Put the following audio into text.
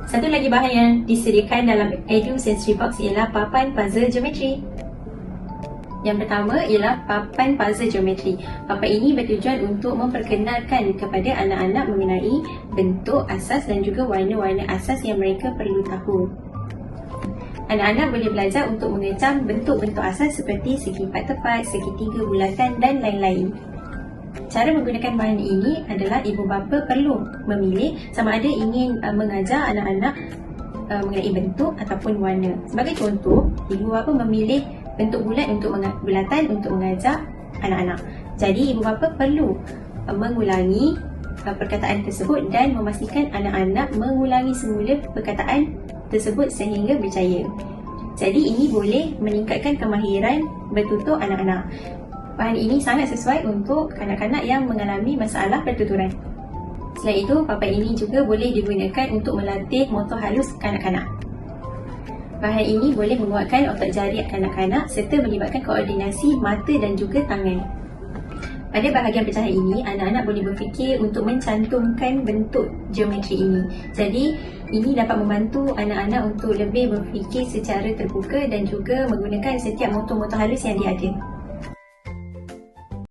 Satu lagi bahan yang disediakan dalam Edu Sensory Box ialah papan puzzle geometri. Yang pertama ialah papan puzzle geometri. Papan ini bertujuan untuk memperkenalkan kepada anak-anak mengenai bentuk asas dan juga warna-warna asas yang mereka perlu tahu. Anak-anak boleh belajar untuk mengecam bentuk-bentuk asas seperti segi empat tepat, segitiga, bulatan dan lain-lain. Cara menggunakan bahan ini adalah ibu bapa perlu memilih sama ada ingin mengajar anak-anak mengenai bentuk ataupun warna. Sebagai contoh, ibu bapa memilih bentuk bulatan untuk mengajar anak-anak. Jadi ibu bapa perlu mengulangi perkataan tersebut dan memastikan anak-anak mengulangi semula perkataan tersebut sehingga berjaya. Jadi ini boleh meningkatkan kemahiran bertutur anak-anak. Bahan ini sangat sesuai untuk kanak-kanak yang mengalami masalah pertuturan. Selain itu, papan ini juga boleh digunakan untuk melatih motor halus kanak-kanak. Bahan ini boleh menguatkan otak jari kanak-kanak serta melibatkan koordinasi mata dan juga tangan. Pada bahagian pecahan ini, anak-anak boleh berfikir untuk mencantumkan bentuk geometri ini. Jadi, ini dapat membantu anak-anak untuk lebih berfikir secara terbuka dan juga menggunakan setiap motor-motor halus yang dia ada.